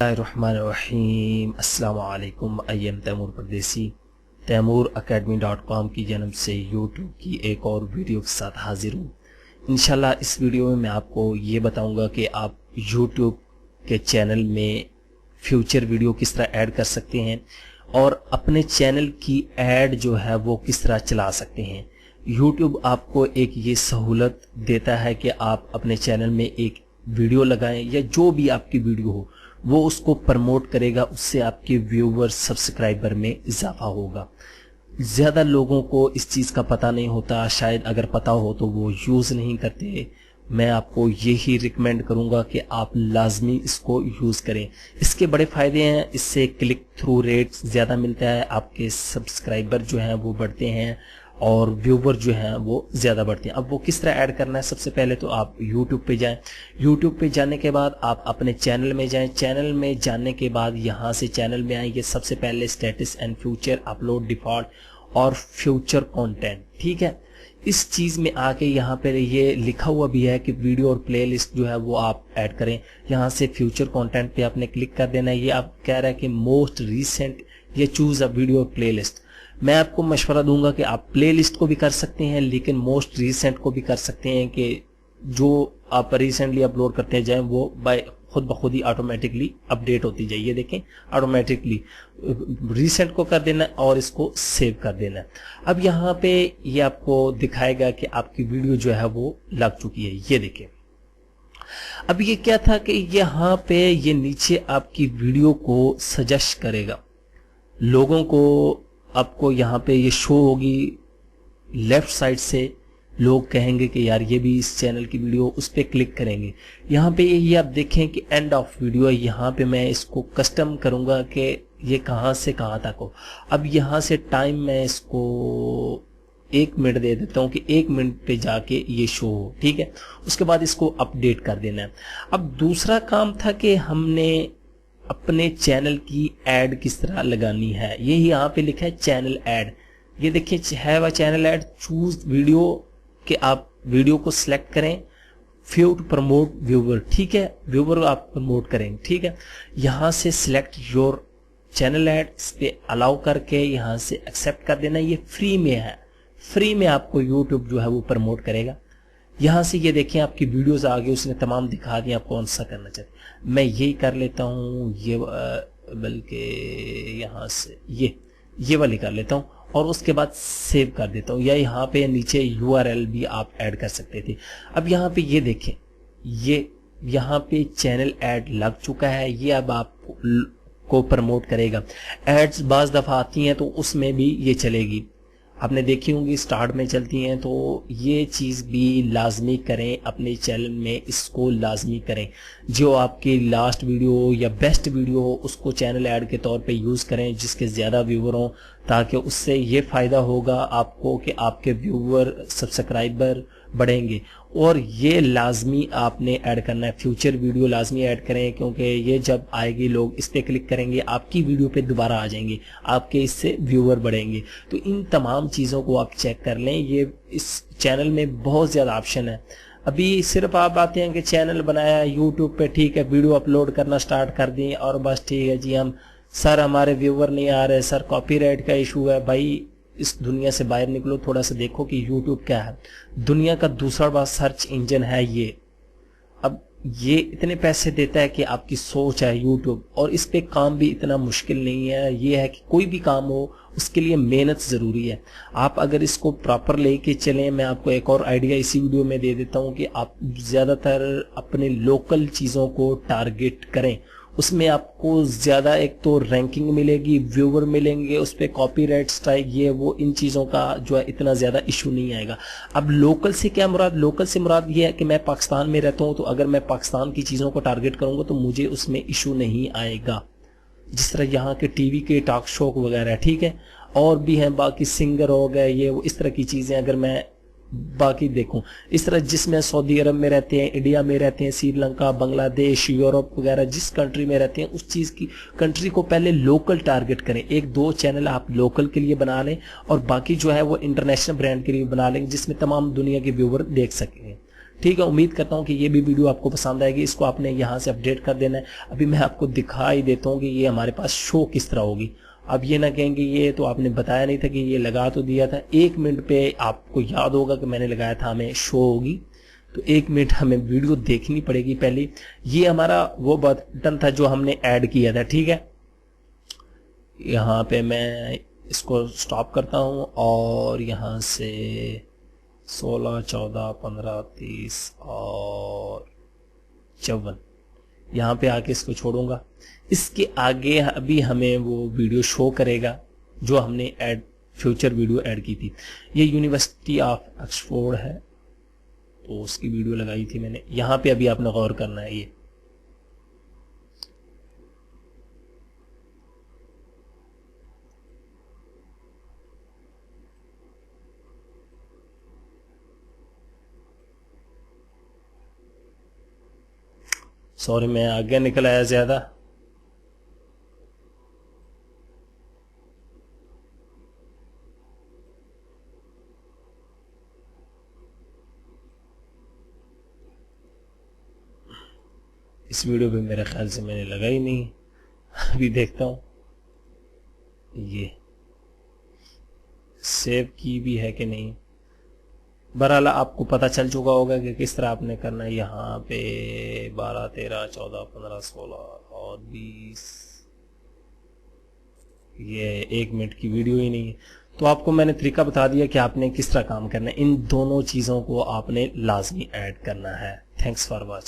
बिस्मिल्लाहिर्रहमानिर्रहीम। अस्सलाम वालेकुम। आई एम तैमूर परदेसी तैमूरacademy.com की जन्म से यूट्यूब की एक और वीडियो के साथ हाजिर हूँ। इंशाल्लाह इस वीडियो में मैं आपको ये बताऊंगा कि आप यूट्यूब के चैनल में फ्यूचर वीडियो किस तरह ऐड कर सकते हैं और अपने चैनल की ऐड जो है वो किस तरह चला सकते हैं। यूट्यूब आपको एक ये सहूलत देता है कि आप अपने चैनल में एक वीडियो लगाएं या जो भी आपकी वीडियो हो वो उसको प्रमोट करेगा, उससे आपके व्यूवर सब्सक्राइबर में इजाफा होगा। ज़्यादा लोगों को इस चीज़ का पता नहीं होता, शायद अगर पता हो तो वो यूज़ नहीं करते। मैं आपको यही रिकमेंड करूंगा कि आप लाजमी इसको यूज़ करें। इसके बड़े फ़ायदे हैं, इससे क्लिक थ्रू रेट ज़्यादा मिलता है, आपके सब्सक्राइबर जो हैं वो बढ़ते हैं और व्यूवर जो हैं वो ज़्यादा बढ़ते हैं। अब वो किस तरह ऐड करना है, सबसे पहले तो आप YouTube पे जाएं। YouTube पे जाने के बाद आप अपने चैनल में जाएं। चैनल में जाने के बाद यहाँ से चैनल में आएंगे, सबसे पहले status and future, upload default और फ्यूचर कंटेंट। ठीक है, इस चीज़ में आके यहाँ पे ये लिखा हुआ भी है कि वीडियो और प्ले लिस्ट जो है वो आप ऐड करें। यहाँ से फ्यूचर कंटेंट पे आपने क्लिक कर देना है। ये आप कह रहा है कि मोस्ट रिसेंट, ये चूज़ अ वीडियो और प्ले लिस्ट। मैं आपको मशवरा दूंगा कि आप प्ले लिस्ट को भी कर सकते हैं लेकिन मोस्ट रिसेंट को भी कर सकते हैं कि जो आप रिसेंटली अपलोड करते जाएं वो खुद ब खुद ही ऑटोमेटिकली अपडेट होती जाए। ये देखें, ऑटोमेटिकली रिसेंट को कर देना और इसको सेव कर देना। अब यहाँ पे ये आपको दिखाएगा कि आपकी वीडियो जो है वो लग चुकी है। ये देखें, अब ये क्या था कि यहाँ पे ये नीचे आपकी वीडियो को सजेस्ट करेगा लोगों को। आपको यहाँ पे ये शो होगी लेफ्ट साइड से, लोग कहेंगे कि यार ये भी इस चैनल की वीडियो, उस पर क्लिक करेंगे। यहाँ पे ये आप देखें कि एंड ऑफ वीडियो है। यहाँ पे मैं इसको कस्टम करूँगा कि ये कहाँ से कहाँ तक हो। अब यहाँ से टाइम मैं इसको 1 मिनट दे देता हूँ कि 1 मिनट पे जाके ये शो हो। ठीक है, उसके बाद इसको अपडेट कर देना है। अब दूसरा काम था कि हमने अपने चैनल की ऐड किस तरह लगानी है। यही यहाँ पे लिखा है चैनल ऐड। ये देखिए, है वह चैनल ऐड, चूज वीडियो कि आप वीडियो को सिलेक्ट करें, फ्यू टू प्रमोट व्यूवर। ठीक है, व्यूवर आप प्रमोट करेंगे। ठीक है, यहाँ से सिलेक्ट योर चैनल ऐड, इस पे अलाउ करके यहाँ से एक्सेप्ट कर देना। ये फ्री में है, फ्री में आपको यूट्यूब जो है वो प्रमोट करेगा। यहाँ से ये देखें आपकी वीडियोस आ गई, उसने तमाम दिखा दिया आप कौन सा करना चाहते। मैं यही कर लेता हूँ, ये बल्कि यहाँ से ये वाली कर लेता हूँ और उसके बाद सेव कर देता हूँ। या यहाँ पे नीचे URL भी आप ऐड कर सकते थे। अब यहाँ पे ये देखें, ये यहाँ पे चैनल ऐड लग चुका है। ये अब आप को प्रमोट करेगा। एड्स बाज दफ़ा आती हैं तो उसमें भी ये चलेगी, आपने देखी होंगी स्टार्ट में चलती हैं। तो ये चीज़ भी लाजमी करें, अपने चैनल में इसको लाजमी करें। जो आपकी लास्ट वीडियो या बेस्ट वीडियो हो उसको चैनल ऐड के तौर पे यूज़ करें जिसके ज़्यादा व्यूवर हों, ताकि उससे ये फ़ायदा होगा आपको कि आपके व्यूवर सब्सक्राइबर बढ़ेंगे। और ये लाजमी आपने ऐड करना है, फ्यूचर वीडियो लाजमी ऐड करें, क्योंकि ये जब आएगी लोग इस पर क्लिक करेंगे, आपकी वीडियो पे दोबारा आ जाएंगे, आपके इससे व्यूवर बढ़ेंगे। तो इन तमाम चीज़ों को आप चेक कर लें। ये इस चैनल में बहुत ज़्यादा ऑप्शन है। अभी सिर्फ आप आते हैं कि चैनल बनाया यूट्यूब पे, ठीक है, वीडियो अपलोड करना स्टार्ट कर दी और बस ठीक है जी, हम सर हमारे व्यूवर नहीं आ रहे, सर कॉपीराइट का इशू है। भाई इस दुनिया से बाहर निकलो, थोड़ा सा देखो कि यूट्यूब क्या है। दुनिया का दूसरा बड़ा सर्च इंजन है ये। अब ये इतने पैसे देता है कि आपकी सोच है यूट्यूब, और इस पे काम भी इतना मुश्किल नहीं है। ये है कि कोई भी काम हो उसके लिए मेहनत ज़रूरी है। आप अगर इसको प्रॉपर लेके चलें, मैं आपको एक और आइडिया इसी वीडियो में दे देता हूँ कि आप ज़्यादातर अपने लोकल चीज़ों को टारगेट करें। उसमें आपको ज़्यादा एक तो रैंकिंग मिलेगी, व्यूवर मिलेंगे, उस पर कॉपीराइट स्ट्राइक ये वो इन चीज़ों का जो है इतना ज़्यादा इशू नहीं आएगा। अब लोकल से क्या मुराद, लोकल से मुराद ये है कि मैं पाकिस्तान में रहता हूँ, तो अगर मैं पाकिस्तान की चीज़ों को टारगेट करूँगा तो मुझे उसमें इशू नहीं आएगा। जिस तरह यहाँ के टीवी के टॉक शो वगैरह, ठीक है, और भी हैं, बाकी सिंगर हो गए, ये वो इस तरह की चीज़ें अगर मैं बाकी देखूं, इस तरह जिसमें सऊदी अरब में रहते हैं, इंडिया में रहते हैं, श्रीलंका, बांग्लादेश, यूरोप वगैरह जिस कंट्री में रहते हैं, उस चीज़ की कंट्री को पहले लोकल टारगेट करें। 1-2 चैनल आप लोकल के लिए बना लें और बाकी जो है वो इंटरनेशनल ब्रांड के लिए बना लें जिसमें तमाम दुनिया के व्यूवर देख सकें। ٹھیک ہے، امید کرتا ہوں کہ یہ بھی ویڈیو آپ کو پسند آئے گی. اس کو آپ نے یہاں سے اپڈیٹ کر دینا ہے. ابھی میں آپ کو دکھائی دیتا ہوں کہ یہ ہمارے پاس شو کس طرح ہوگی. اب یہ نہ کہیں گے یہ تو آپ نے بتایا نہیں تھا کہ یہ لگا تو دیا تھا. 1 منٹ پہ آپ کو یاد ہوگا کہ میں نے لگایا تھا ہمیں شو ہوگی، تو 1 منٹ ہمیں ویڈیو دیکھنی پڑے گی پہلے. یہ ہمارا وہ بٹن تھا جو ہم نے ایڈ کیا تھا. ٹھیک ہے، یہاں پہ میں اس کو سٹاپ کرتا ہوں اور یہاں سے 16 14 15 30 اور 54 یہاں پہ آ کے اس کو چھوڑوں گا. اس کے آگے ابھی ہمیں وہ ویڈیو شو کرے گا جو ہم نے فیوچر ویڈیو ایڈ کی تھی. یہ یونیورسٹی آف آکسفورڈ ہے تو اس کی ویڈیو لگائی تھی میں نے. یہاں پہ ابھی آپ نے غور کرنا ہے. یہ سوری میں آگے نکل آیا زیادہ. اس ویڈیو پہ میرے خیال سے میں نے لگائی نہیں. ابھی دیکھتا ہوں یہ سیو کی بھی ہے کہ نہیں. بہرحال آپ کو پتہ چل چکا ہوگا کہ کس طرح آپ نے کرنا ہے. یہاں پہ 12 13 14 15 16 اور 20 یہ 1 منٹ کی ویڈیو ہی نہیں ہے. تو آپ کو میں نے طریقہ بتا دیا کہ آپ نے کس طرح کام کرنا ہے. ان دونوں چیزوں کو آپ نے لازمی ایڈ کرنا ہے. Thanks for watching.